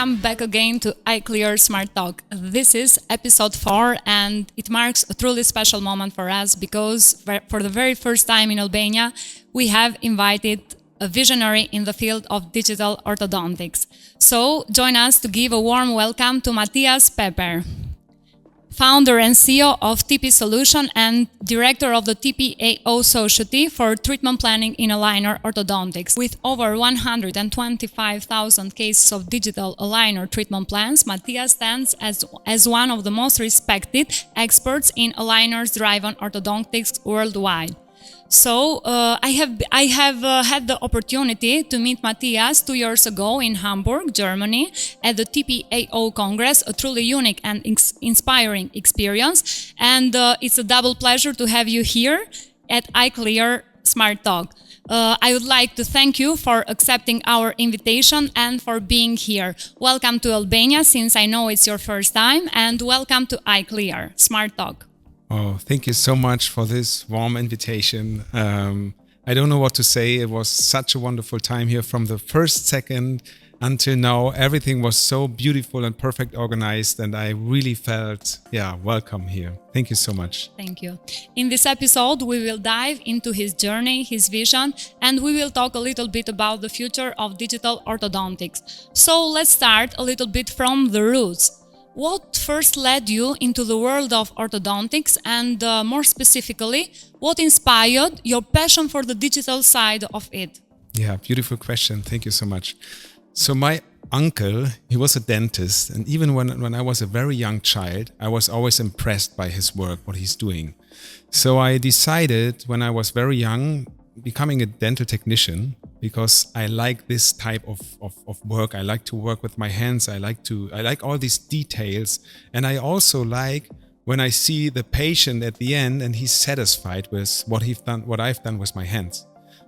welcome back again to iClear Smart Talk. This is episode 4 and it marks a truly special moment for us because for the very first time in Albania, we have invited a visionary in the field of digital orthodontics. So join us to give a warm welcome to Matthias Peper, founder and CEO of TP Solution and director of the TPAO Society for treatment planning in Aligner Orthodontics. With over 125,000 cases of digital aligner treatment plans, Matthias stands as one of the most respected experts in aligners driven orthodontics worldwide. So I have had the opportunity to meet Matthias 2 years ago in Hamburg, Germany, at the TPAO Congress, a truly unique and inspiring experience. And it's a double pleasure to have you here at iClear Smart Talk. I would like to thank you for accepting our invitation and for being here. Welcome to Albania, since I know it's your first time, and welcome to iClear Smart Talk. Oh, thank you so much for this warm invitation. I don't know what to say. It was such a wonderful time here from the first second until now. Everything was so beautiful and perfect organized, and I really felt, welcome here. Thank you so much. Thank you. In this episode, we will dive into his journey, his vision, and we will talk a little bit about the future of digital orthodontics. So let's start a little bit from the roots. What first led you into the world of orthodontics and more specifically, what inspired your passion for the digital side of it? Yeah, beautiful question. Thank you so much. So my uncle, he was a dentist, and even when I was a very young child, I was always impressed by his work, what he's doing. So I decided when I was very young, becoming a dental technician, because I like this type of work. I like to work with my hands. I like all these details. And I also like when I see the patient at the end and he's satisfied with what I've done with my hands.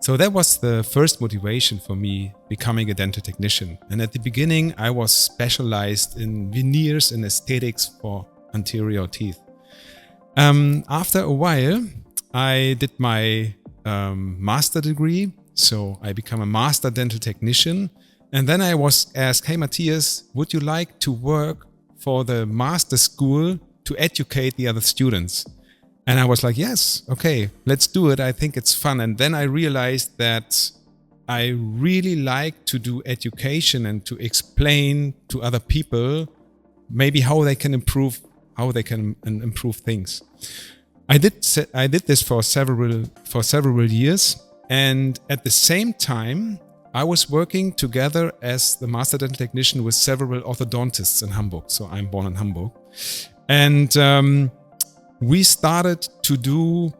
So that was the first motivation for me becoming a dental technician. And at the beginning, I was specialized in veneers and aesthetics for anterior teeth. After a while, I did my master degree. So I became a master dental technician. And then I was asked, hey, Matthias, would you like to work for the master school to educate the other students? And I was like, yes, okay, let's do it. I think it's fun. And then I realized that I really like to do education and to explain to other people maybe how they can improve things. I did this for several years. And at the same time, I was working together as the master dental technician with several orthodontists in Hamburg. So I'm born in Hamburg. And we started to do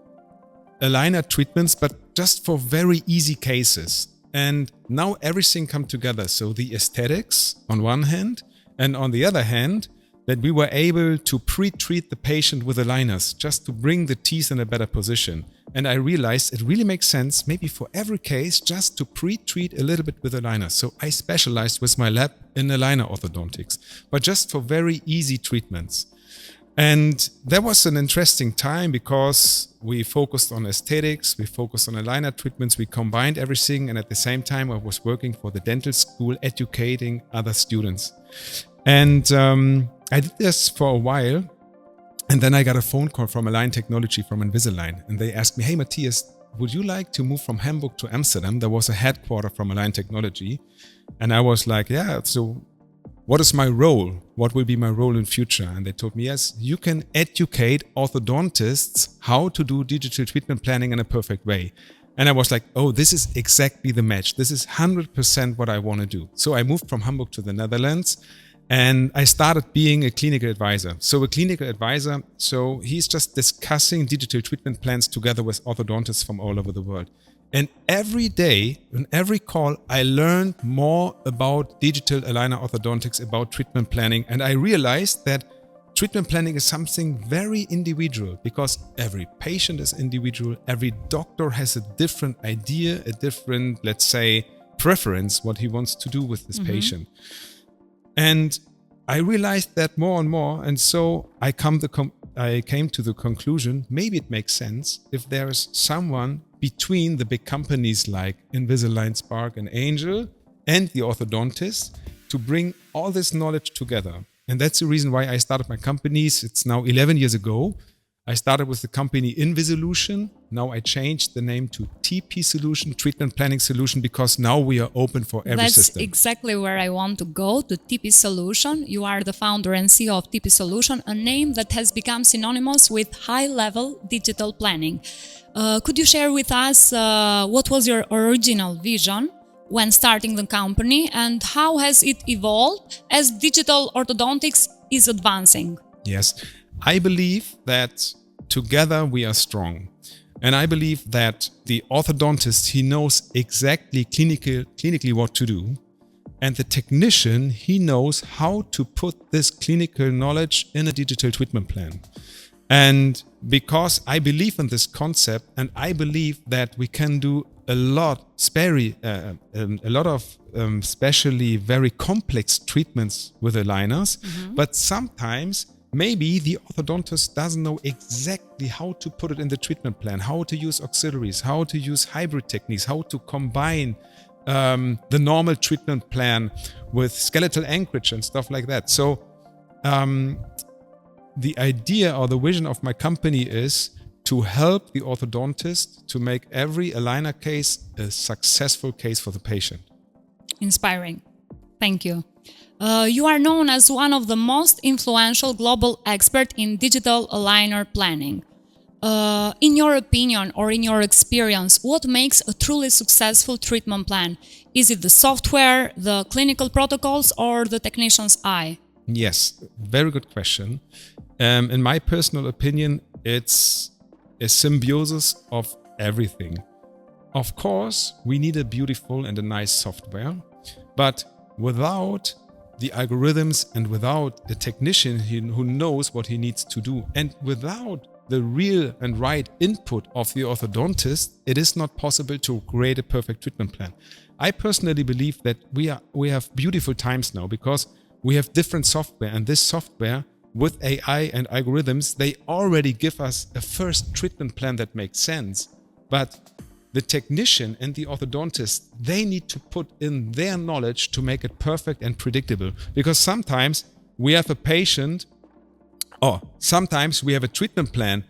aligner treatments, but just for very easy cases. And now everything come together. So the aesthetics on one hand, and on the other hand, that we were able to pre-treat the patient with aligners just to bring the teeth in a better position. And I realized it really makes sense, maybe for every case, just to pre-treat a little bit with aligners. So I specialized with my lab in aligner orthodontics, but just for very easy treatments. And that was an interesting time because we focused on aesthetics, we focused on aligner treatments, we combined everything. And at the same time, I was working for the dental school, educating other students. And I did this for a while. And then I got a phone call from Align Technology from Invisalign. And they asked me, hey, Matthias, would you like to move from Hamburg to Amsterdam? There was a headquarter from Align Technology. And I was like, yeah, so what is my role? What will be my role in future? And they told me, yes, you can educate orthodontists how to do digital treatment planning in a perfect way. And I was like, oh, this is exactly the match. This is 100% what I want to do. So I moved from Hamburg to the Netherlands. And I started being a clinical advisor. So a clinical advisor, so he's just discussing digital treatment plans together with orthodontists from all over the world. And every day, on every call, I learned more about digital aligner orthodontics, about treatment planning. And I realized that treatment planning is something very individual because every patient is individual. Every doctor has a different idea, a different, let's say, preference, what he wants to do with this patient. And I realized that more and more, and so I came to the conclusion, maybe it makes sense if there is someone between the big companies like Invisalign, Spark and Angel and the orthodontist to bring all this knowledge together. And that's the reason why I started my companies. It's now 11 years ago. I started with the company Invisolution. Now I changed the name to TP Solution, Treatment Planning Solution, because now we are open for every system. That's exactly where I want to go, to TP Solution. You are the founder and CEO of TP Solution, a name that has become synonymous with high-level digital planning. Could you share with us what was your original vision when starting the company and how has it evolved as digital orthodontics is advancing? Yes, I believe that together we are strong. And I believe that the orthodontist, he knows exactly clinically what to do. And the technician, he knows how to put this clinical knowledge in a digital treatment plan. And because I believe in this concept, and I believe that we can do a lot of especially very complex treatments with aligners, but sometimes maybe the orthodontist doesn't know exactly how to put it in the treatment plan, how to use auxiliaries, how to use hybrid techniques, how to combine the normal treatment plan with skeletal anchorage and stuff like that. So the idea or the vision of my company is to help the orthodontist to make every aligner case a successful case for the patient. Inspiring. Thank you. You are known as one of the most influential global experts in digital aligner planning. In your opinion or in your experience, what makes a truly successful treatment plan? Is it the software, the clinical protocols, or the technician's eye? Yes, very good question. In my personal opinion, it's a symbiosis of everything. Of course, we need a beautiful and a nice software, but without the algorithms and without the technician who knows what he needs to do, and without the real and right input of the orthodontist, it is not possible to create a perfect treatment plan. I personally believe that we have beautiful times now because we have different software, and this software with AI and algorithms, they already give us a first treatment plan that makes sense. But the technician and the orthodontist, they need to put in their knowledge to make it perfect and predictable. Because sometimes we have a patient, or sometimes we have a treatment plan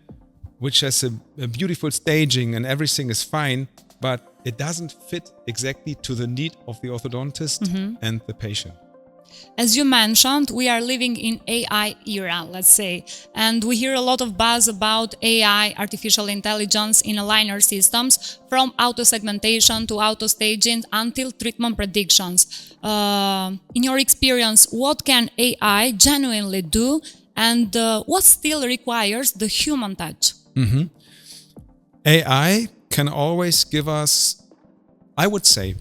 which has a beautiful staging and everything is fine, but it doesn't fit exactly to the need of the orthodontist and the patient. As you mentioned, we are living in AI era, let's say, and we hear a lot of buzz about AI, artificial intelligence in aligner systems, from auto-segmentation to auto-staging until treatment predictions. In your experience, what can AI genuinely do, and what still requires the human touch? AI can always give us, I would say,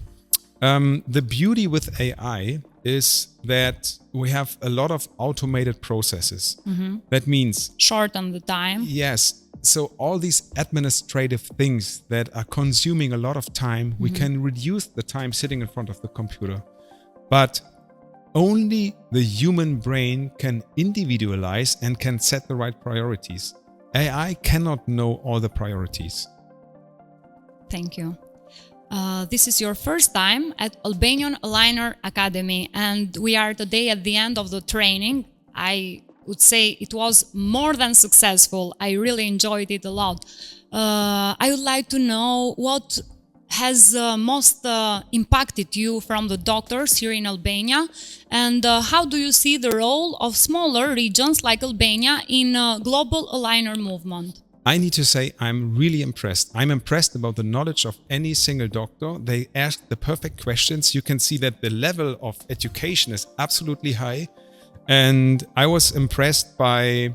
the beauty with AI is that we have a lot of automated processes. That means shorten the time. Yes. So all these administrative things that are consuming a lot of time, we can reduce the time sitting in front of the computer. But only the human brain can individualize and can set the right priorities. AI cannot know all the priorities. Thank you. This is your first time at Albanian Aligner Academy, and we are today at the end of the training. I would say it was more than successful. I really enjoyed it a lot. I would like to know what has most impacted you from the doctors here in Albania, and how do you see the role of smaller regions like Albania in global aligner movement? I need to say I'm really impressed. I'm impressed about the knowledge of any single doctor. They ask the perfect questions. You can see that the level of education is absolutely high. And I was impressed by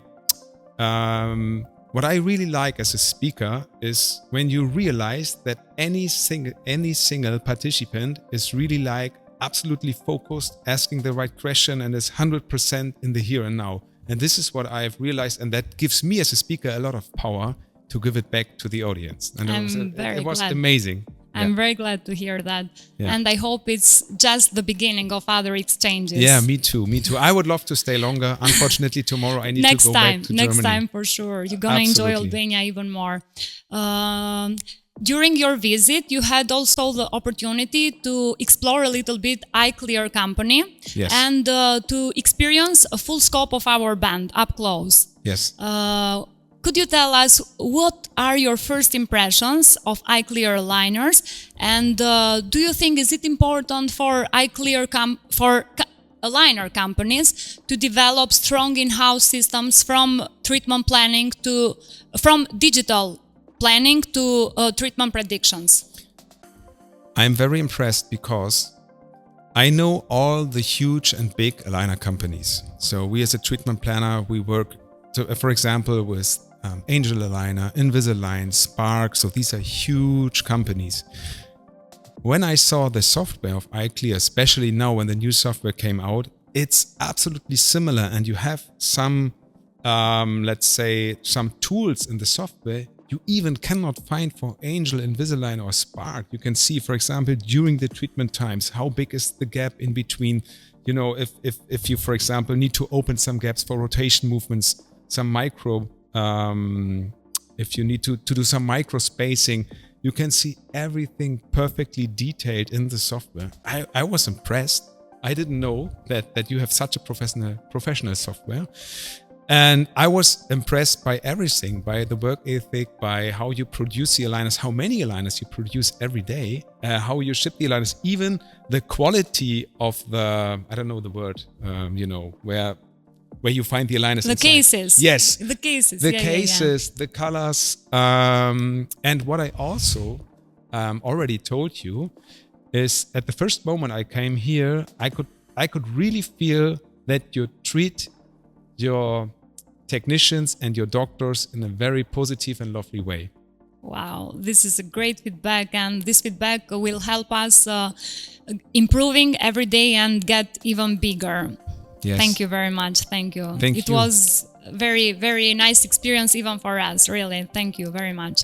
what I really like as a speaker is when you realize that any single participant is really like absolutely focused, asking the right question, and is 100% in the here and now. And this is what I've realized, and that gives me as a speaker a lot of power to give it back to the audience. And it was amazing. I'm very glad to hear that. Yeah. And I hope it's just the beginning of other exchanges. Yeah, me too. I would love to stay longer. Unfortunately, tomorrow I need to go back to Germany. Next time, for sure. You're going to enjoy Albania even more. during your visit, you had also the opportunity to explore a little bit iClear company Yes. and to experience a full scope of our band up close. Yes. Could you tell us what are your first impressions of iClear aligners, and do you think is it important for aligner companies to develop strong in-house systems from treatment planning from digital planning to treatment predictions? I'm very impressed because I know all the huge and big aligner companies. So we as a treatment planner, we work, for example, with Angel Aligner, Invisalign, Spark. So these are huge companies. When I saw the software of iClear, especially now when the new software came out, it's absolutely similar. And you have some, let's say, some tools in the software you even cannot find for Angel, Invisalign or Spark. You can see, for example, during the treatment times, how big is the gap in between. You know, if you, for example, need to open some gaps for rotation movements, some micro, if you need to do some micro spacing, you can see everything perfectly detailed in the software. I was impressed. I didn't know that you have such a professional software. And I was impressed by everything, by the work ethic, by how you produce the aligners, how many aligners you produce every day, how you ship the aligners, even the quality of the, I don't know the word, you know, where you find the aligners. The inside. cases. Yes. The cases. The cases, the colors. And what I also already told you is at the first moment I came here, I could really feel that you treat your technicians and your doctors in a very positive and lovely way. Wow, this is a great feedback, and this feedback will help us improving every day and get even bigger. Yes. Thank you very much. Thank you. It was very, very nice experience even for us, really. Thank you very much.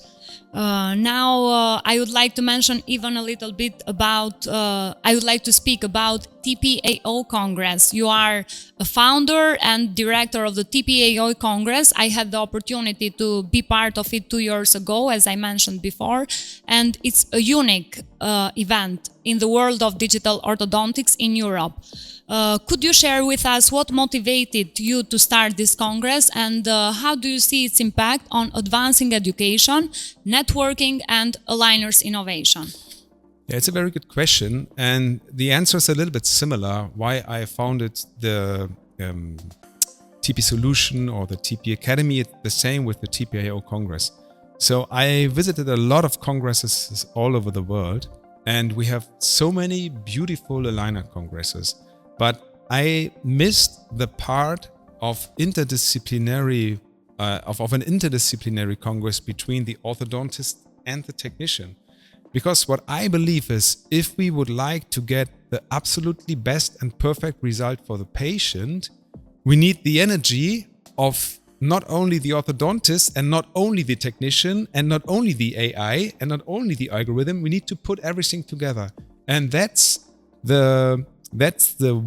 Now I would like to mention even a little bit about, I would like to speak about TPAO Congress. You are a founder and director of the TPAO Congress. I had the opportunity to be part of it 2 years ago, as I mentioned before, and it's a unique event in the world of digital orthodontics in Europe. Could you share with us what motivated you to start this Congress, and how do you see its impact on advancing education, networking and aligners innovation? Yeah, it's a very good question, and the answer is a little bit similar why I founded the TP Solution or the TP Academy. It's the same with the TPAO Congress. So I visited a lot of congresses all over the world, and we have so many beautiful aligner congresses. But I missed the part of interdisciplinary of an interdisciplinary congress between the orthodontist and the technician. Because what I believe is, if we would like to get the absolutely best and perfect result for the patient, we need the energy of not only the orthodontist and not only the technician and not only the AI and not only the algorithm. We need to put everything together. And that's the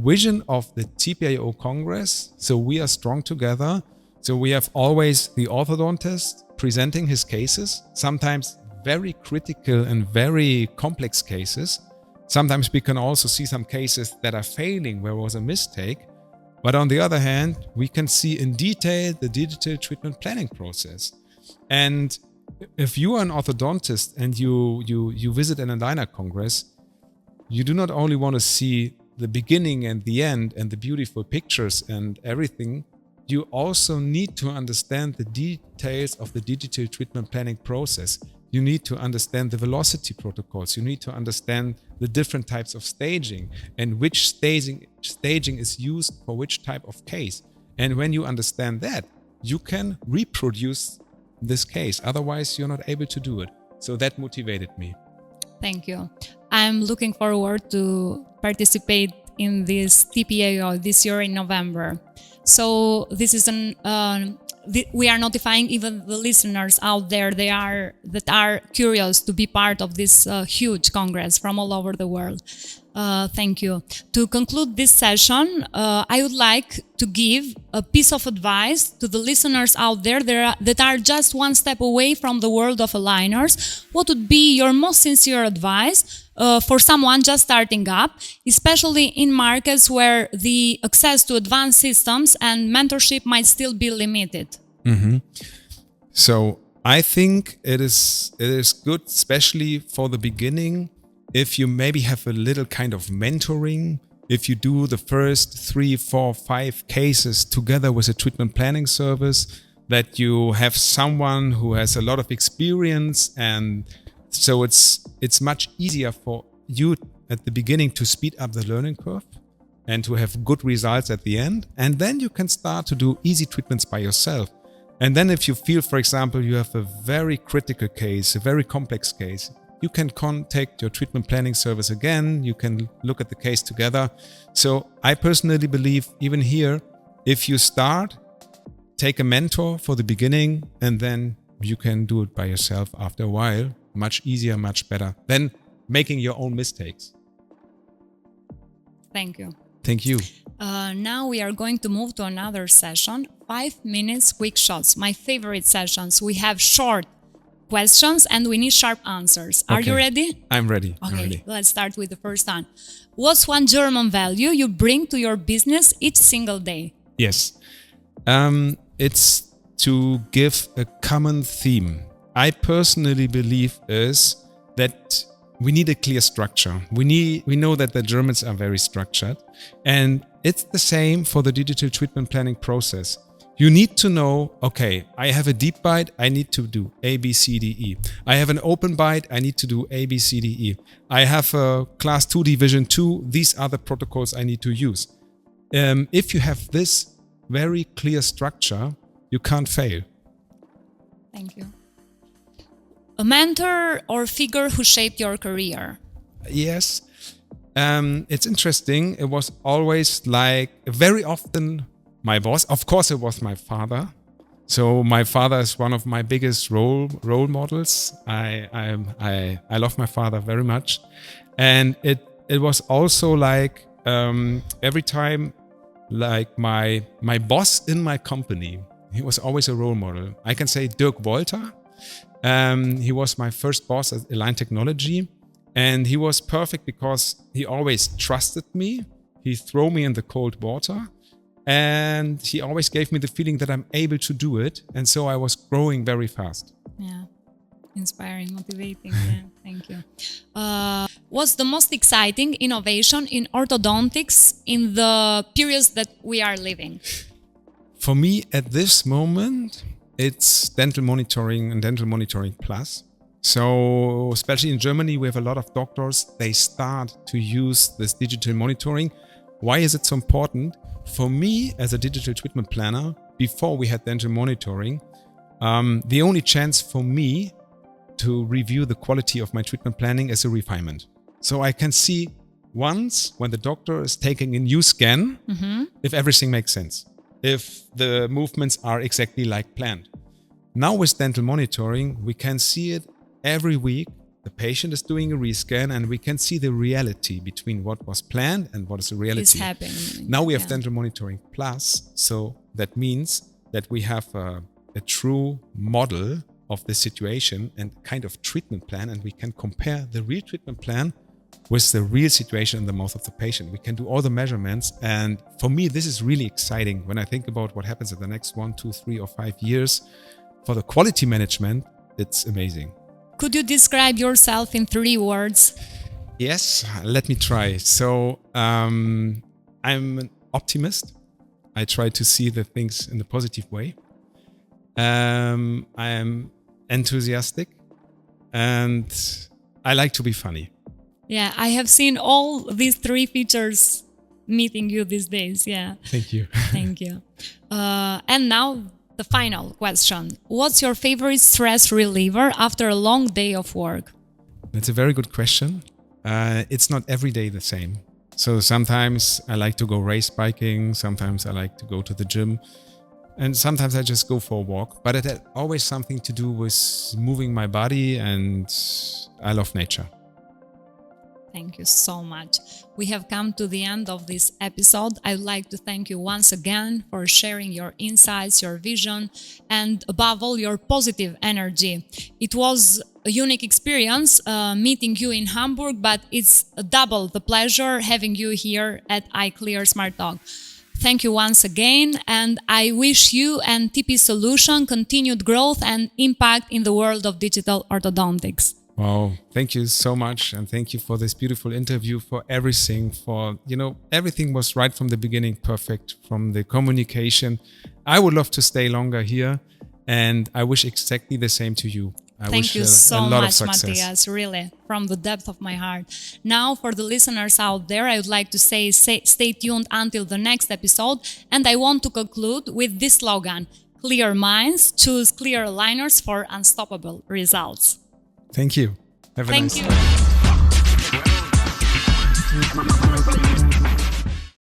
vision of the TPAO Congress. So we are strong together. So we have always the orthodontist presenting his cases, sometimes very critical and very complex cases. Sometimes we can also see some cases that are failing where was a mistake. But on the other hand, we can see in detail the digital treatment planning process. And if you are an orthodontist and you visit an aligner congress, you do not only want to see the beginning and the end and the beautiful pictures and everything, you also need to understand the details of the digital treatment planning process. You need to understand the velocity protocols. You need to understand the different types of staging and which staging is used for which type of case. And when you understand that, you can reproduce this case. Otherwise, you're not able to do it. So that motivated me. Thank you. I'm looking forward to participate in this TPAO this year in November. So this is we are notifying even the listeners out there that are curious to be part of this huge congress from all over the world. Thank you. To conclude this session, I would like to give a piece of advice to the listeners out there that are just one step away from the world of aligners. What would be your most sincere advice for someone just starting up, especially in markets where the access to advanced systems and mentorship might still be limited? Mm-hmm. So I think it is good, especially for the beginning, if you maybe have a little kind of mentoring, if you do the first 3, 4, 5 cases together with a treatment planning service, that you have someone who has a lot of experience, and so it's much easier for you at the beginning to speed up the learning curve and to have good results at the end. And then you can start to do easy treatments by yourself. And then if you feel, for example, you have a very critical case, a very complex case, you can contact your treatment planning service again. You can look at the case together. So I personally believe even here, if you start, take a mentor for the beginning, and then you can do it by yourself after a while. Much easier, much better than making your own mistakes. Thank you. Thank you. Now we are going to move to another session, 5 minutes quick shots. My favorite sessions. We have short questions and we need sharp answers. Are you ready? I'm ready. Okay, I'm ready. Let's start with the first one. What's one German value you bring to your business each single day? Yes. It's to give a common theme. I personally believe is that we need a clear structure. We know that the Germans are very structured, and it's the same for the digital treatment planning process. You need to know, okay, I have a deep bite, I need to do A, B, C, D, E. I have an open bite, I need to do A, B, C, D, E. I have a class 2 division 2, these are the protocols I need to use. If you have this very clear structure, you can't fail. Thank you. A mentor or figure who shaped your career? Yes. It's interesting. It was always like very often my boss. Of course, it was my father. So my father is one of my biggest role models. I love my father very much, and it was also like every time, like my boss in my company, he was always a role model. I can say Dirk Wolter. He was my first boss at Aligner Technology, and he was perfect because he always trusted me. He threw me in the cold water, and he always gave me the feeling that I'm able to do it. And so I was growing very fast. Yeah, inspiring, motivating. Yeah, thank you. What's the most exciting innovation in orthodontics in the periods that we are living? For me, at this moment, it's dental monitoring and dental monitoring plus. So especially in Germany, we have a lot of doctors. They start to use this digital monitoring. Why is it so important? For me, as a digital treatment planner, before we had dental monitoring, the only chance for me to review the quality of my treatment planning is a refinement. So I can see once when the doctor is taking a new scan, if everything makes sense, if the movements are exactly like planned. Now with dental monitoring, we can see it every week. The patient is doing a rescan, and we can see the reality between what was planned and what is the reality. It's happening. Now we have dental monitoring plus, so that means that we have a true model of the situation and kind of treatment plan, and we can compare the real treatment plan with the real situation in the mouth of the patient. We can do all the measurements, and for me this is really exciting when I think about what happens in the next 1, 2, 3 or 5 years. For the quality management, it's amazing. Could you describe yourself in 3 words? Yes, let me try. So I'm an optimist. I try to see the things in a positive way. I am enthusiastic, and I like to be funny. Yeah, I have seen all these 3 features meeting you these days. Yeah. Thank you. Thank you. And now the final question. What's your favorite stress reliever after a long day of work? That's a very good question. It's not every day the same. So sometimes I like to go race biking. Sometimes I like to go to the gym. And sometimes I just go for a walk. But it had always something to do with moving my body, and I love nature. Thank you so much. We have come to the end of this episode. I'd like to thank you once again for sharing your insights, your vision, and above all, your positive energy. It was a unique experience meeting you in Hamburg, but it's double the pleasure having you here at iClear Smart Talk. Thank you once again, and I wish you and TP Solution continued growth and impact in the world of digital orthodontics. Wow, thank you so much. And thank you for this beautiful interview, for everything, for, everything was right from the beginning, perfect from the communication. I would love to stay longer here, and I wish exactly the same to you. Thank you so much, Matthias, really, from the depth of my heart. Now, for the listeners out there, I would like to say stay tuned until the next episode. And I want to conclude with this slogan: clear minds, choose clear aligners for unstoppable results. Thank you. Have a nice day. Thank you.